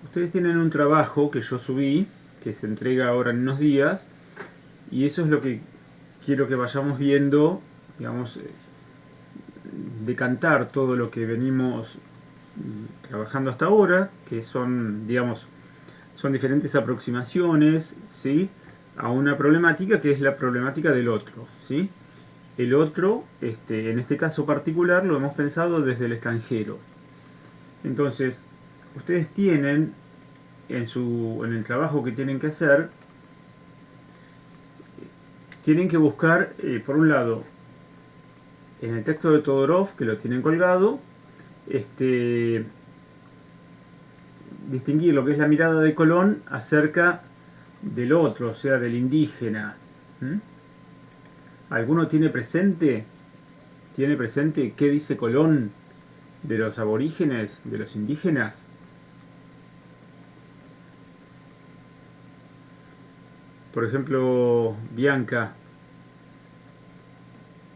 Ustedes tienen un trabajo que yo subí, que se entrega ahora en unos días, y eso es lo que quiero que vayamos viendo, digamos, decantar todo lo que venimos trabajando hasta ahora, que son, digamos, son diferentes aproximaciones, ¿sí? A una problemática que es la problemática del otro, ¿sí? El otro, en este caso particular, lo hemos pensado desde el extranjero. Entonces, ustedes tienen en el trabajo que tienen que hacer, tienen que buscar, por un lado, en el texto de Todorov, que lo tienen colgado, este, distinguir lo que es la mirada de Colón acerca del otro, o sea, del indígena. ¿Mm? ¿Alguno tiene presente qué dice Colón de los aborígenes, de los indígenas? Por ejemplo, Bianca,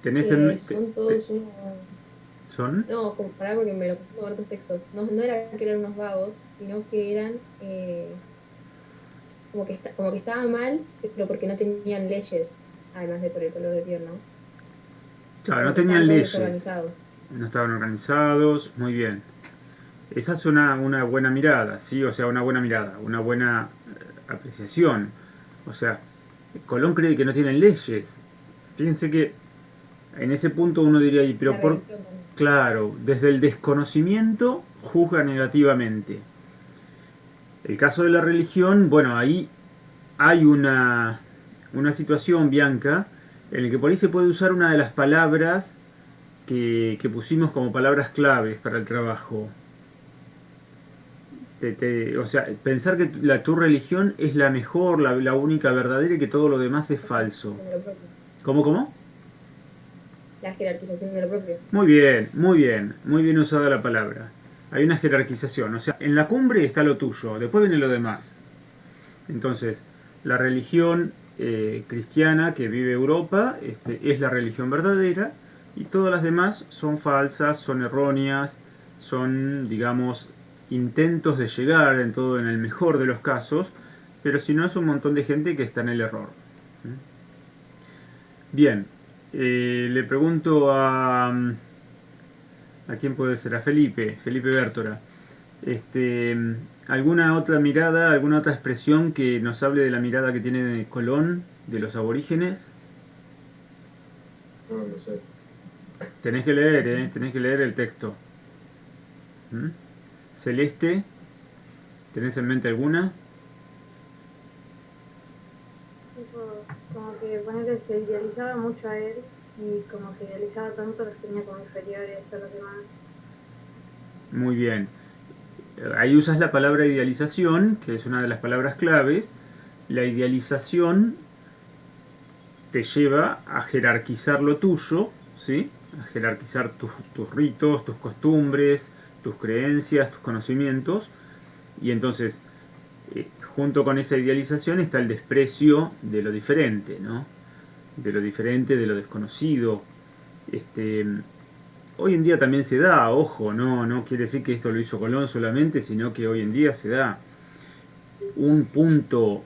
tenés en... Son todos unos... ¿Son? No, compará porque me lo confundo con otros textos. No, no era que eran unos vagos, sino que eran como que estaba mal, pero porque no tenían leyes, además de por el color de piel, ¿no? Claro, no Como que estaban tenían todos leyes, desorganizados. no estaban organizados, muy bien. Esa es una buena mirada, ¿sí? O sea, una buena mirada, una buena apreciación. O sea, Colón cree que no tienen leyes. Fíjense que en ese punto uno diría, y pero La por... religión también. Claro, desde el desconocimiento juzga negativamente. El caso de la religión, bueno, ahí hay una situación, Bianca, en la que por ahí se puede usar una de las palabras que pusimos como palabras claves para el trabajo. O sea, pensar que tu religión es la mejor, la única verdadera y que todo lo demás es La falso. jerarquización de lo propio. ¿Cómo, cómo? La jerarquización de lo propio. Muy bien, muy bien, muy bien usada la palabra. Hay una jerarquización, o sea, en la cumbre está lo tuyo, después viene lo demás. Entonces, la religión cristiana que vive Europa es la religión verdadera y todas las demás son falsas, son erróneas, son, digamos, intentos de llegar en el mejor de los casos, pero si no es un montón de gente que está en el error. Bien, le pregunto a quién puede ser, a Felipe Bertora. Este, ¿Alguna otra mirada, alguna otra expresión que nos hable de la mirada que tiene Colón, de los aborígenes? No, no sé. Tenés que leer, tenés que leer el texto. ¿Mm? Celeste, ¿tenés en mente alguna? Tipo, como que ponele, se idealizaba mucho a él y como se idealizaba tanto los tenía como inferiores a los demás. Muy bien. Ahí usas la palabra idealización, que es una de las palabras claves. La idealización te lleva a jerarquizar lo tuyo, ¿sí? A jerarquizar tus ritos, tus costumbres, tus creencias, tus conocimientos. Y entonces, junto con esa idealización está el desprecio de lo diferente, ¿no? De lo diferente, de lo desconocido. Este, Hoy en día también se da, ojo, no quiere decir que esto lo hizo Colón solamente, sino que hoy en día se da un punto,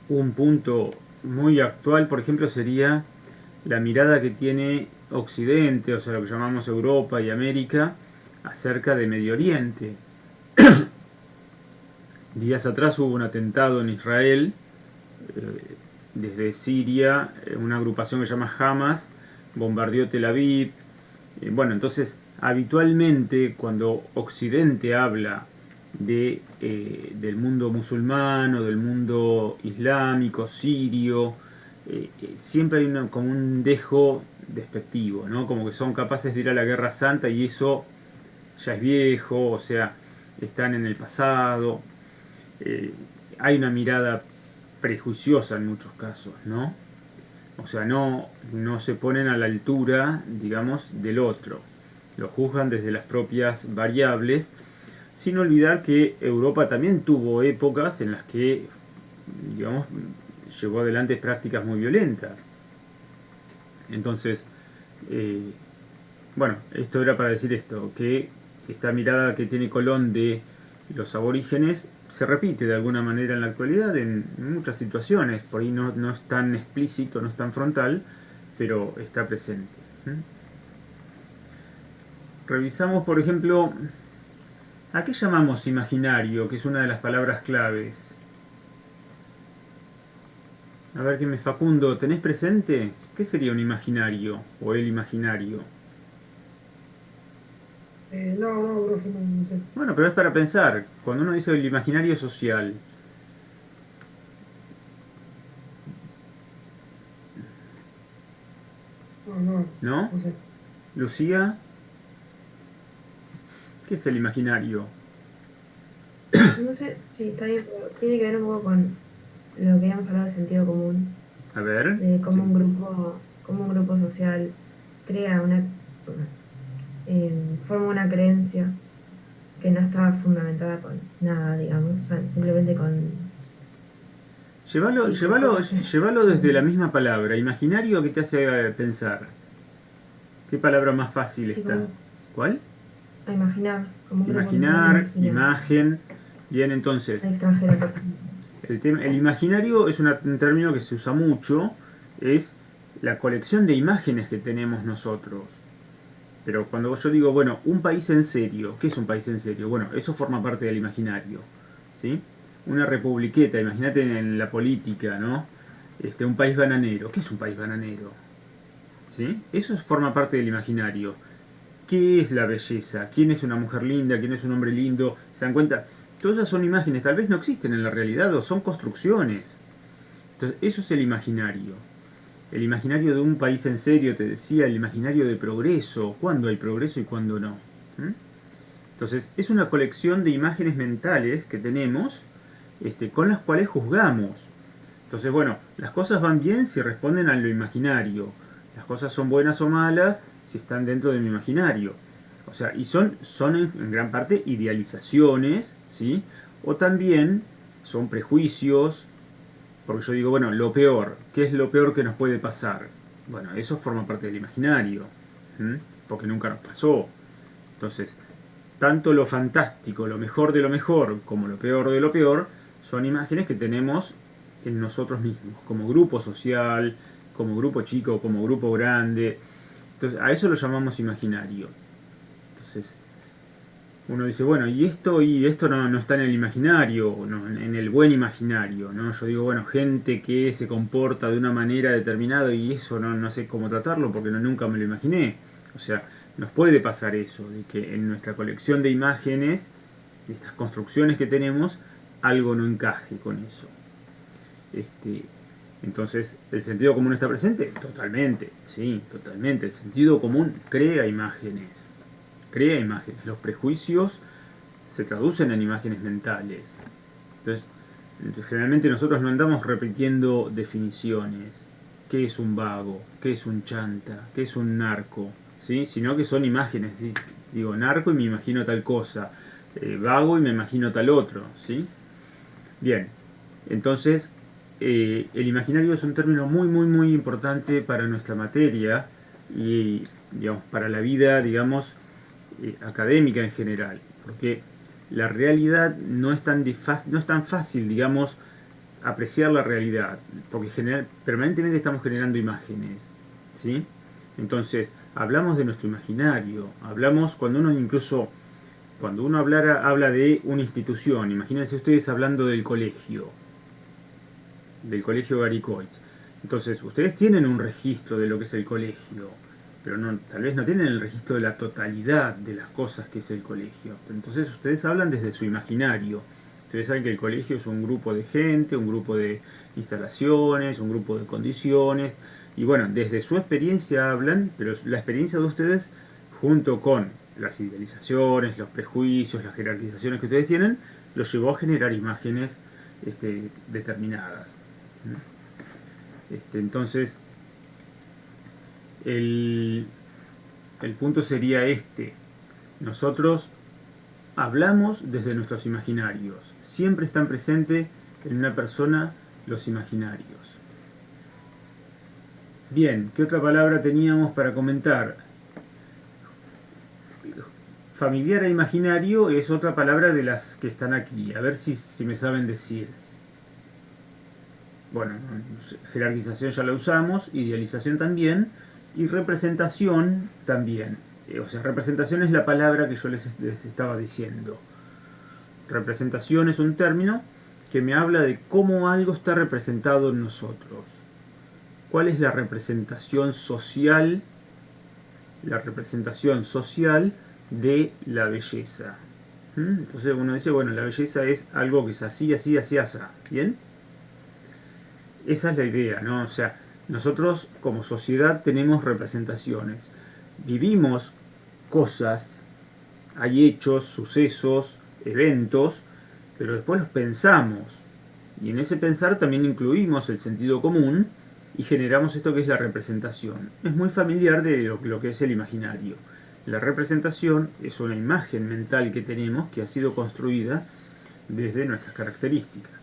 un punto muy actual, por ejemplo, sería la mirada que tiene Occidente, o sea, lo que llamamos Europa y América, acerca de Medio Oriente. Días atrás hubo un atentado en Israel, desde Siria, una agrupación que se llama Hamas bombardeó Tel Aviv. Bueno, entonces, habitualmente cuando Occidente habla del mundo musulmán o del mundo islámico, sirio, siempre hay como un dejo despectivo, ¿no? Como que son capaces de ir a la Guerra Santa y eso ya es viejo, o sea, están en el pasado. Eh, Hay una mirada prejuiciosa en muchos casos, ¿no? O sea, no se ponen a la altura, digamos, del otro. Lo juzgan desde las propias variables, sin olvidar que Europa también tuvo épocas en las que, digamos, llevó adelante prácticas muy violentas. Entonces, eh, bueno, esto era para decir esto, que esta mirada que tiene Colón de los aborígenes se repite de alguna manera en la actualidad en muchas situaciones. Por ahí no es tan explícito, no es tan frontal, pero está presente. Revisamos, por ejemplo, ¿a qué llamamos imaginario? Que es una de las palabras claves. A ver, que me Facundo, ¿tenés presente? ¿Qué sería un imaginario o el imaginario? No, profe, no sé. Bueno, pero es para pensar. Cuando uno dice el imaginario social, ¿no? No sé. Lucía, ¿qué es el imaginario? No sé si está bien, pero tiene que ver un poco con lo que habíamos hablado de sentido común, A ver. de cómo Sí. cómo un grupo social crea forma una creencia que no está fundamentada con nada, digamos, o sea, simplemente con Llévalo desde la misma palabra. Imaginario, ¿qué te hace pensar? ¿Qué palabra más fácil sí, está? ¿Cuál? a imaginar, como un grupo social Imaginar, imagina imagen. Bien, entonces, al extranjero. el imaginario es un término que se usa mucho, es la colección de imágenes que tenemos nosotros. Pero cuando yo digo, bueno, un país en serio, ¿qué es un país en serio? Bueno, eso forma parte del imaginario, ¿sí? Una republiqueta, imagínate en la política, ¿no? Un país bananero, ¿qué es un país bananero? ¿Sí? Eso forma parte del imaginario. ¿Qué es la belleza? ¿Quién es una mujer linda? ¿Quién es un hombre lindo? ¿Se dan cuenta? Todas esas son imágenes, tal vez no existen en la realidad o son construcciones. Entonces, eso es el imaginario. El imaginario de un país en serio, te decía, el imaginario de progreso. ¿Cuándo hay progreso y cuándo no? Entonces, es una colección de imágenes mentales que tenemos con las cuales juzgamos. Entonces, bueno, las cosas van bien si responden a lo imaginario. Las cosas son buenas o malas si están dentro de mi imaginario. O sea, y son en gran parte idealizaciones, ¿sí? O también son prejuicios, porque yo digo, bueno, lo peor, ¿qué es lo peor que nos puede pasar? Bueno, eso forma parte del imaginario, porque nunca nos pasó. Entonces, tanto lo fantástico, lo mejor de lo mejor, como lo peor de lo peor, son imágenes que tenemos en nosotros mismos, como grupo social, como grupo chico, como grupo grande. Entonces, a eso lo llamamos imaginario. Entonces, uno dice, bueno, y esto no está en el imaginario, no, en el buen imaginario, ¿no? Yo digo, bueno, gente que se comporta de una manera determinada y eso no sé cómo tratarlo porque nunca me lo imaginé. O sea, nos puede pasar eso, de que en nuestra colección de imágenes, de estas construcciones que tenemos, algo no encaje con eso. Entonces, ¿el sentido común está presente? Totalmente, sí, totalmente. El sentido común crea imágenes. Crea imágenes. Los prejuicios se traducen en imágenes mentales. Entonces, generalmente nosotros no andamos repitiendo definiciones. ¿Qué es un vago? ¿Qué es un chanta? ¿Qué es un narco? ¿Sí? Sino que son imágenes. ¿Sí? Digo narco y me imagino tal cosa. Vago y me imagino tal otro. ¿Sí? Bien. Entonces, el imaginario es un término muy importante para nuestra materia y, digamos, para la vida, digamos, académica en general, porque la realidad no es tan fácil, digamos, apreciar la realidad, porque permanentemente estamos generando imágenes, ¿sí? Entonces, hablamos de nuestro imaginario, hablamos cuando uno habla de una institución, imagínense ustedes hablando del colegio Garicoich. Entonces, ustedes tienen un registro de lo que es el colegio, pero tal vez no tienen el registro de la totalidad de las cosas que es el colegio. Entonces, ustedes hablan desde su imaginario. Ustedes saben que el colegio es un grupo de gente, un grupo de instalaciones, un grupo de condiciones. Y bueno, desde su experiencia hablan, pero la experiencia de ustedes, junto con las idealizaciones, los prejuicios, las jerarquizaciones que ustedes tienen, los llevó a generar imágenes determinadas. Entonces, el, el punto sería este. Nosotros hablamos desde nuestros imaginarios. Siempre están presentes en una persona los imaginarios. Bien, ¿qué otra palabra teníamos para comentar? familiar e imaginario es otra palabra de las que están aquí. A ver si me saben decir. Bueno, jerarquización ya la usamos, idealización también, y representación también. O sea, representación es la palabra que yo les estaba diciendo. Representación es un término que me habla de cómo algo está representado en nosotros. ¿Cuál es la representación social? La representación social de la belleza. Entonces uno dice, bueno, la belleza es algo que es así, así, así, así. ¿Bien? Esa es la idea, ¿no? O sea, nosotros como sociedad tenemos representaciones. Vivimos cosas, hay hechos, sucesos, eventos, pero después los pensamos. Y en ese pensar también incluimos el sentido común y generamos esto que es la representación. Es muy familiar de lo que es el imaginario. La representación es una imagen mental que tenemos que ha sido construida desde nuestras características.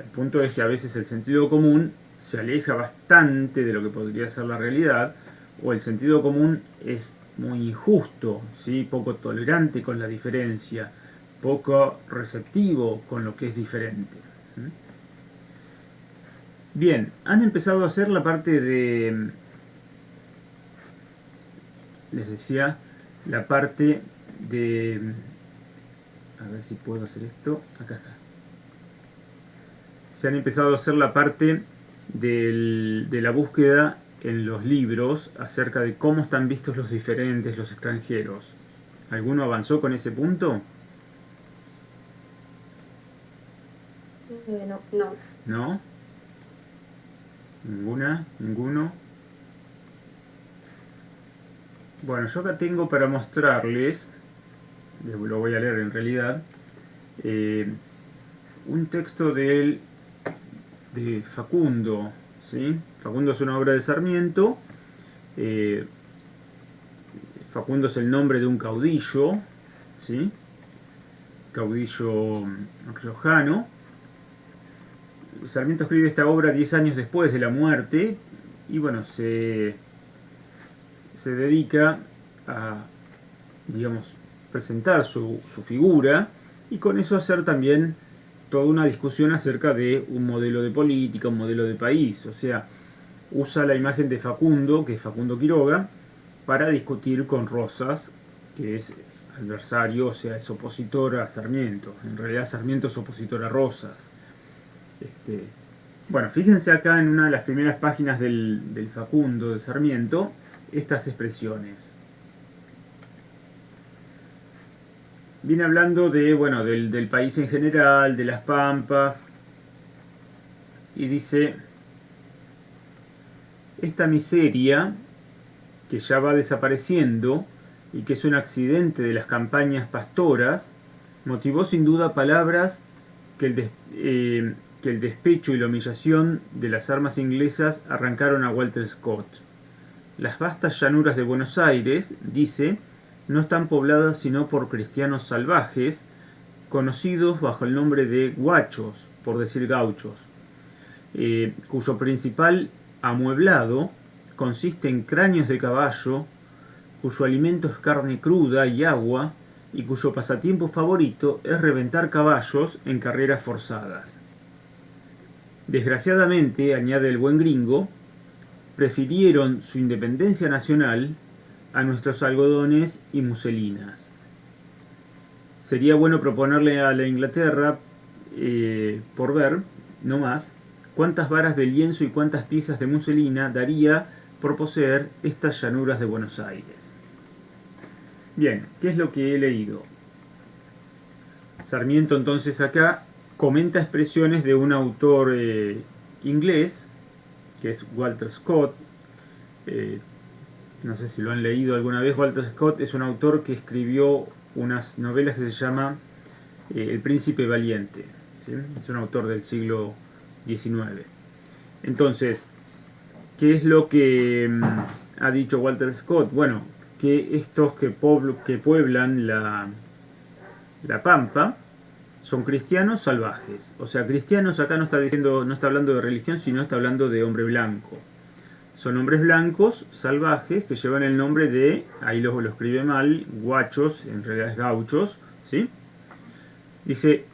El punto es que a veces el sentido común se aleja bastante de lo que podría ser la realidad, o el sentido común es muy injusto, ¿sí? Poco tolerante con la diferencia, poco receptivo con lo que es diferente. Bien, han empezado a hacer la parte de, les decía, la parte de, a ver si puedo hacer esto, acá está. Se han empezado a hacer la parte de la búsqueda en los libros acerca de cómo están vistos los diferentes, los extranjeros. ¿Alguno avanzó con ese punto? No. ¿No? ¿Ninguna? ¿Ninguno? Bueno, yo acá tengo para mostrarles, lo voy a leer en realidad, un texto de Facundo, ¿sí? Facundo es una obra de Sarmiento. Facundo es el nombre de un caudillo, ¿sí? Caudillo riojano. Sarmiento escribe esta obra 10 años después de la muerte y bueno, se dedica a, digamos, presentar su figura y con eso hacer también toda una discusión acerca de un modelo de política, un modelo de país. O sea, usa la imagen de Facundo, que es Facundo Quiroga, para discutir con Rosas, que es adversario, o sea, es opositor a Sarmiento. En realidad Sarmiento es opositor a Rosas. Bueno, fíjense acá en una de las primeras páginas del Facundo de Sarmiento, estas expresiones. Viene hablando de, bueno, del país en general, de las pampas, y dice, esta miseria que ya va desapareciendo y que es un accidente de las campañas pastoras, motivó sin duda palabras que el despecho y la humillación de las armas inglesas arrancaron a Walter Scott. Las vastas llanuras de Buenos Aires, dice, no están pobladas sino por cristianos salvajes, conocidos bajo el nombre de guachos, por decir gauchos, cuyo principal amueblado consiste en cráneos de caballo, cuyo alimento es carne cruda y agua, y cuyo pasatiempo favorito es reventar caballos en carreras forzadas. Desgraciadamente, añade el buen gringo, prefirieron su independencia nacional a nuestros algodones y muselinas. Sería bueno proponerle a la Inglaterra, por ver, no más, cuántas varas de lienzo y cuántas piezas de muselina daría por poseer estas llanuras de Buenos Aires. Bien, ¿qué es lo que he leído? Sarmiento entonces acá comenta expresiones de un autor inglés, que es Walter Scott. No sé si lo han leído alguna vez. Walter Scott es un autor que escribió unas novelas que se llama El Príncipe Valiente, ¿sí? Es un autor del siglo XIX. Entonces, ¿qué es lo que ha dicho Walter Scott? Bueno, que estos que pueblan la pampa son cristianos salvajes. O sea, cristianos acá no está hablando de religión, sino está hablando de hombre blanco. son hombres blancos, salvajes, que llevan el nombre de, ahí lo escribe mal, guachos, en realidad es gauchos, ¿sí? Dice,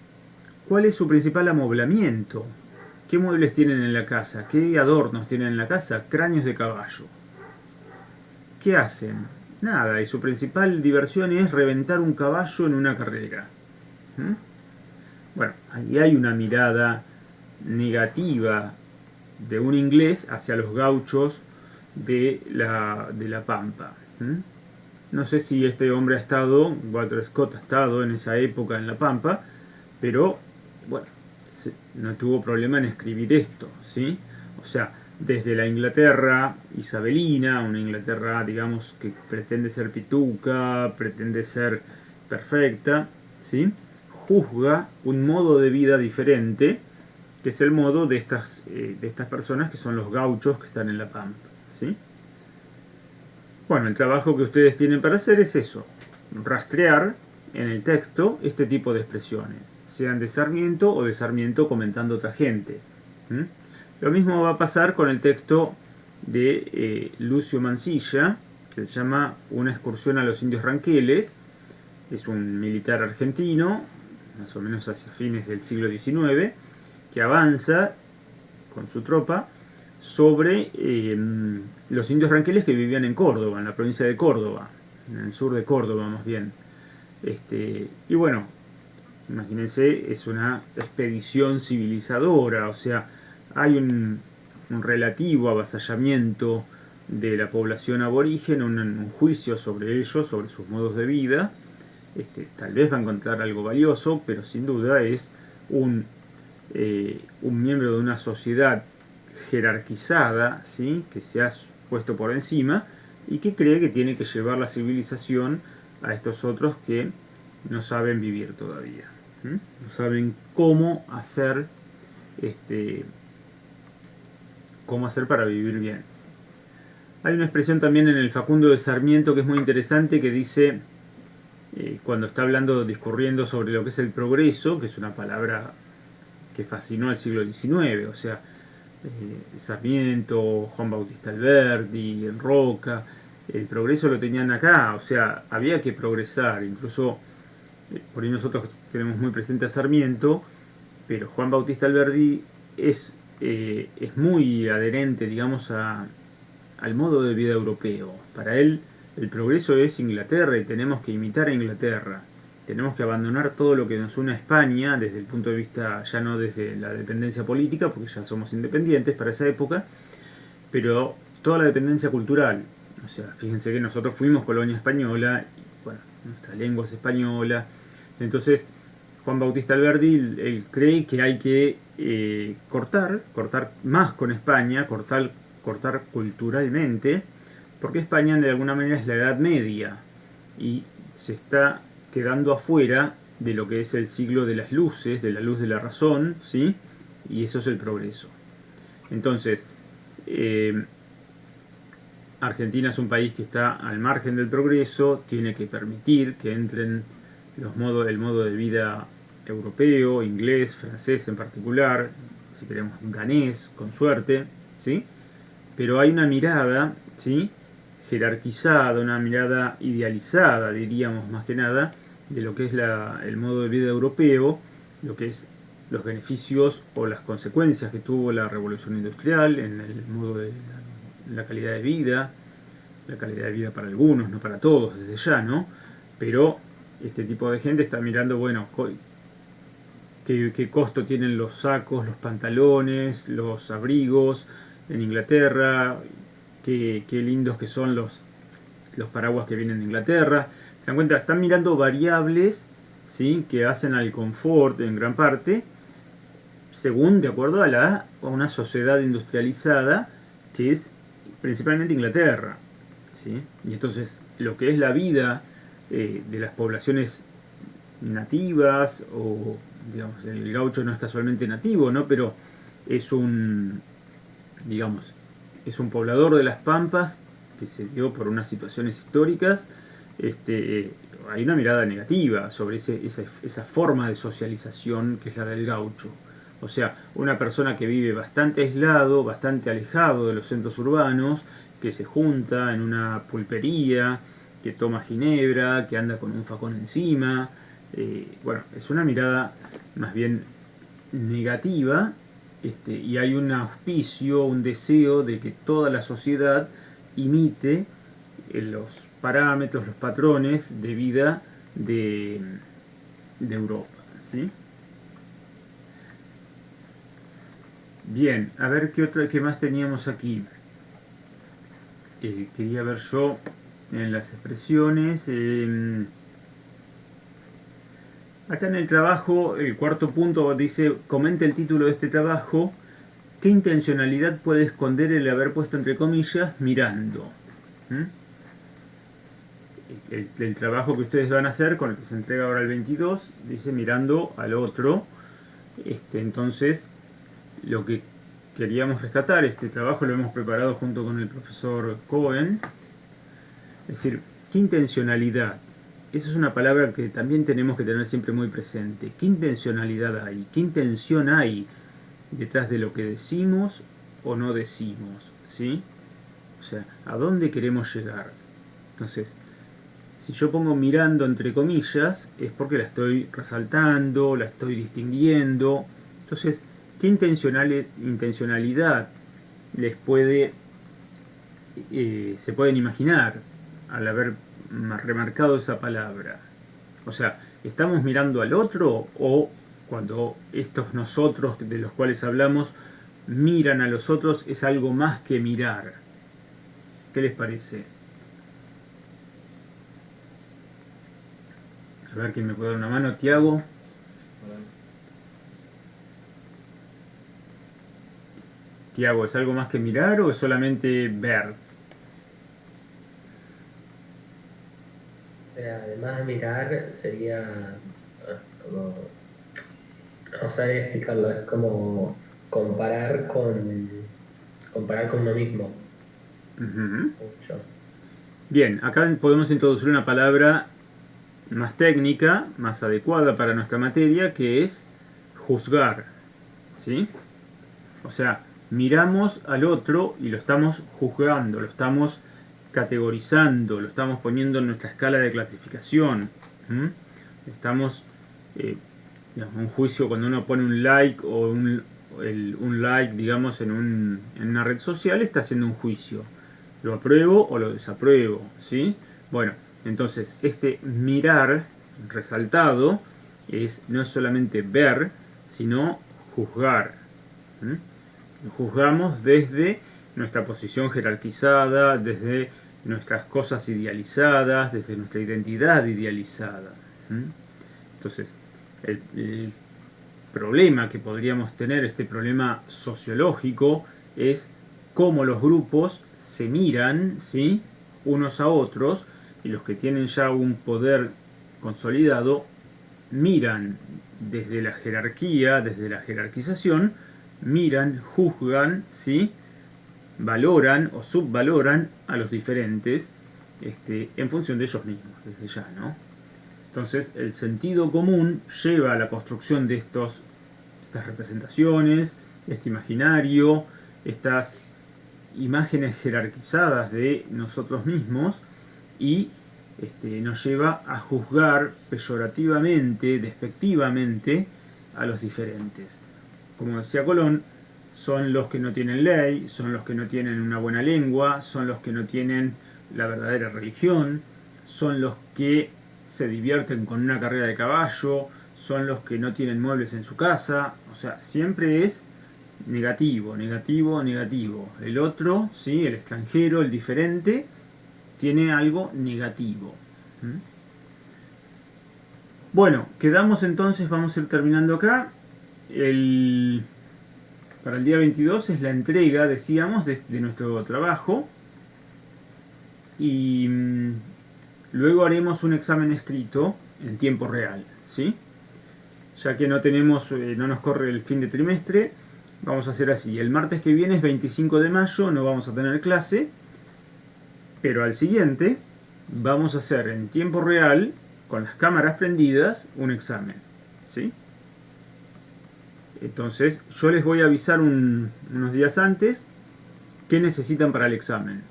¿cuál es su principal amoblamiento? ¿Qué muebles tienen en la casa? ¿Qué adornos tienen en la casa? Cráneos de caballo. ¿Qué hacen? Nada, y su principal diversión es reventar un caballo en una carrera. ¿Mm? Bueno, ahí hay una mirada negativa de un inglés hacia los gauchos de la Pampa. ¿Mm? No sé si este hombre ha estado, Walter Scott ha estado en esa época en la Pampa, pero bueno, no tuvo problema en escribir esto, ¿sí? O sea, desde la Inglaterra isabelina, una Inglaterra, digamos, que pretende ser pituca, pretende ser perfecta, ¿sí? Juzga un modo de vida diferente, que es el modo de estas personas que son los gauchos que están en la Pampa, ¿sí? Bueno, el trabajo que ustedes tienen para hacer es eso, rastrear en el texto este tipo de expresiones, sean de Sarmiento o de Sarmiento comentando otra gente. ¿Mm? Lo mismo va a pasar con el texto de Lucio Mansilla, que se llama Una excursión a los indios ranqueles. Es un militar argentino, más o menos hacia fines del siglo XIX, que avanza con su tropa sobre los indios ranqueles que vivían en Córdoba, en la provincia de Córdoba, en el sur de Córdoba más bien. Y bueno, imagínense, es una expedición civilizadora, o sea, hay un relativo avasallamiento de la población aborigen, un juicio sobre ellos, sobre sus modos de vida. Tal vez va a encontrar algo valioso, pero sin duda es un miembro de una sociedad jerarquizada, ¿sí? Que se ha puesto por encima y que cree que tiene que llevar la civilización a estos otros que no saben vivir todavía, ¿sí? No saben cómo hacer para vivir bien. Hay una expresión también en el Facundo de Sarmiento que es muy interesante, que dice, cuando está hablando, discurriendo sobre lo que es el progreso, que es una palabra que fascinó al siglo XIX, o sea, Sarmiento, Juan Bautista Alberdi, Roca, el progreso lo tenían acá, o sea, había que progresar, incluso por ahí nosotros tenemos muy presente a Sarmiento, pero Juan Bautista Alberdi es muy adherente, digamos, al modo de vida europeo. Para él el progreso es Inglaterra y tenemos que imitar a Inglaterra. Tenemos que abandonar todo lo que nos une a España desde el punto de vista, ya no desde la dependencia política, porque ya somos independientes para esa época, pero toda la dependencia cultural. O sea, fíjense que nosotros fuimos colonia española, y bueno, nuestra lengua es española. Entonces, Juan Bautista Alberdi, él cree que hay que cortar más con España, cortar culturalmente, porque España de alguna manera es la Edad Media y se está quedando afuera de lo que es el siglo de las luces, de la luz de la razón, ¿sí? Y eso es el progreso. Entonces, Argentina es un país que está al margen del progreso, tiene que permitir que entren el modo de vida europeo, inglés, francés en particular, si queremos danés, con suerte, ¿sí? Pero hay una mirada, ¿sí?, jerarquizada, una mirada idealizada, diríamos más que nada, de lo que es el modo de vida europeo, lo que es los beneficios o las consecuencias que tuvo la revolución industrial en el modo de la calidad de vida para algunos, no para todos desde ya, ¿no? Pero este tipo de gente está mirando, bueno, qué costo tienen los sacos, los pantalones, los abrigos en Inglaterra, qué lindos que son los paraguas que vienen de Inglaterra. Se dan cuenta, están mirando variables, ¿sí?, que hacen al confort en gran parte, según de acuerdo a una sociedad industrializada que es principalmente Inglaterra, ¿sí? Y entonces lo que es la vida de las poblaciones nativas, o digamos, el gaucho no es casualmente nativo, ¿no?, pero es un poblador de las pampas que se dio por unas situaciones históricas. Hay una mirada negativa sobre esa forma de socialización que es la del gaucho. O sea, una persona que vive bastante aislado, bastante alejado de los centros urbanos, que se junta en una pulpería, que toma ginebra, que anda con un facón encima. Bueno, es una mirada más bien negativa, y hay un auspicio, un deseo de que toda la sociedad imite los parámetros, los patrones de vida de Europa, ¿sí? Bien, a ver qué más teníamos aquí. Quería ver yo en las expresiones. Acá en el trabajo, el cuarto punto dice, comente el título de este trabajo. ¿Qué intencionalidad puede esconder el haber puesto entre comillas mirando? ¿Mm? El trabajo que ustedes van a hacer, con el que se entrega ahora el 22, dice mirando al otro. Entonces, lo que queríamos rescatar, este trabajo lo hemos preparado junto con el profesor Cohen. Es decir, ¿qué intencionalidad? Esa es una palabra que también tenemos que tener siempre muy presente. ¿Qué intencionalidad hay? ¿Qué intención hay detrás de lo que decimos o no decimos? ¿Sí? O sea, ¿a dónde queremos llegar? Entonces, si yo pongo mirando entre comillas, es porque la estoy resaltando, la estoy distinguiendo. Entonces, ¿qué intencionalidad les se pueden imaginar al haber remarcado esa palabra? O sea, ¿estamos mirando al otro o cuando estos nosotros de los cuales hablamos miran a los otros es algo más que mirar? ¿Qué les parece? A ver quién me puede dar una mano. Tiago. Tiago, ¿es algo más que mirar o es solamente ver? Además de mirar, sería como, no sé explicarlo, es como comparar con uno mismo. Mucho. Bien, acá podemos introducir una palabra más técnica, más adecuada para nuestra materia, que es juzgar, ¿sí? O sea, miramos al otro y lo estamos juzgando, lo estamos categorizando, lo estamos poniendo en nuestra escala de clasificación. Estamos, digamos, un juicio cuando uno pone un like o un like, digamos, en una red social, está haciendo un juicio. ¿Lo apruebo o lo desapruebo? ¿Sí? Bueno, entonces, este mirar resaltado no es solamente ver, sino juzgar. Juzgamos desde nuestra posición jerarquizada, desde nuestras cosas idealizadas, desde nuestra identidad idealizada. Entonces, el problema que podríamos tener, este problema sociológico, es cómo los grupos se miran, ¿sí?, unos a otros, y los que tienen ya un poder consolidado miran desde la jerarquía, desde la jerarquización, miran, juzgan, ¿sí?, valoran o subvaloran a los diferentes en función de ellos mismos, desde ya, ¿no? Entonces, el sentido común lleva a la construcción de estas representaciones, este imaginario, estas imágenes jerarquizadas de nosotros mismos, y nos lleva a juzgar peyorativamente, despectivamente a los diferentes. Como decía Colón, son los que no tienen ley, son los que no tienen una buena lengua, son los que no tienen la verdadera religión, son los que se divierten con una carrera de caballo, son los que no tienen muebles en su casa. O sea, siempre es negativo, negativo, negativo. El otro, ¿sí?, el extranjero, el diferente, tiene algo negativo. Bueno, quedamos entonces, vamos a ir terminando acá. Para el día 22 es la entrega, decíamos, de nuestro trabajo. Y luego haremos un examen escrito en tiempo real, ¿sí? Ya que no nos corre el fin de trimestre, vamos a hacer así. El martes que viene es 25 de mayo, no vamos a tener clase, pero al siguiente vamos a hacer en tiempo real, con las cámaras prendidas, un examen, ¿sí? Entonces yo les voy a avisar unos días antes qué necesitan para el examen.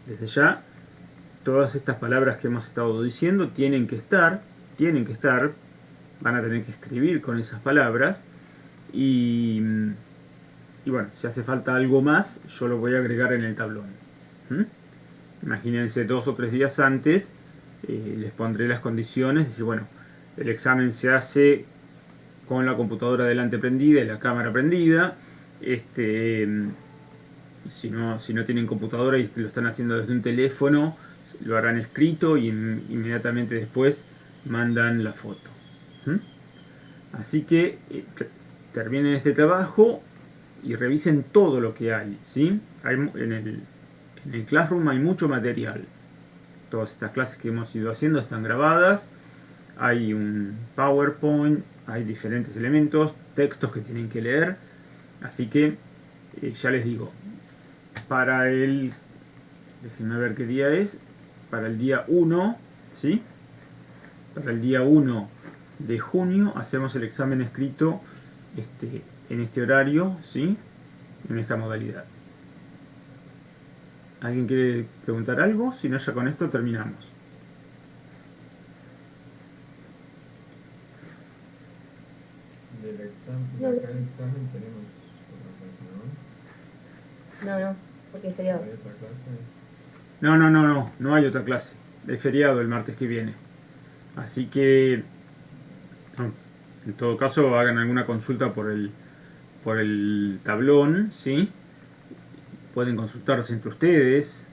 Desde ya, todas estas palabras que hemos estado diciendo tienen que estar, van a tener que escribir con esas palabras y bueno, si hace falta algo más, yo lo voy a agregar en el tablón. Imagínense 2 o 3 días antes, les pondré las condiciones, decir, bueno, el examen se hace con la computadora delante prendida y la cámara prendida. Si no tienen computadora y lo están haciendo desde un teléfono, lo harán escrito y inmediatamente después mandan la foto. Así que terminen este trabajo y revisen todo lo que hay, ¿sí? En el Classroom hay mucho material. Todas estas clases que hemos ido haciendo están grabadas. Hay un PowerPoint, hay diferentes elementos, textos que tienen que leer. Así que ya les digo, déjenme ver qué día es, para el día 1, ¿sí? Para el día 1 de junio hacemos el examen escrito en este horario, ¿sí? En esta modalidad. ¿Alguien quiere preguntar algo? Si no, ya con esto terminamos. Del examen tenemos otra clase, ¿no? No, porque es feriado. ¿Hay otra clase? No hay otra clase. Es feriado el martes que viene. Así que, en todo caso, hagan alguna consulta por el tablón, ¿sí? Pueden consultarse entre ustedes.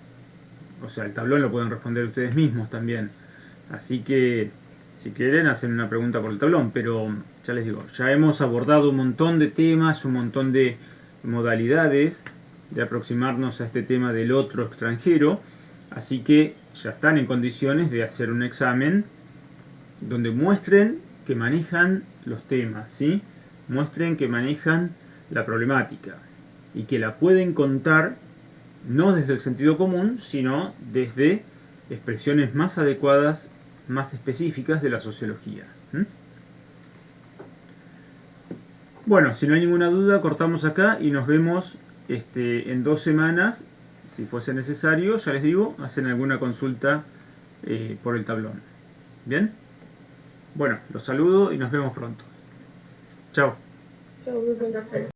O sea, el tablón lo pueden responder ustedes mismos también. Así que, si quieren, hacen una pregunta por el tablón. Pero, ya les digo, ya hemos abordado un montón de temas, un montón de modalidades de aproximarnos a este tema del otro extranjero. Así que ya están en condiciones de hacer un examen donde muestren que manejan los temas, ¿sí? Muestren que manejan la problemática y que la pueden contar no desde el sentido común, sino desde expresiones más adecuadas, más específicas de la sociología. Bueno, si no hay ninguna duda, cortamos acá y nos vemos en 2 semanas. Si fuese necesario, ya les digo, hacen alguna consulta por el tablón. ¿Bien? Bueno, los saludo y nos vemos pronto. Chao. Chau, profe.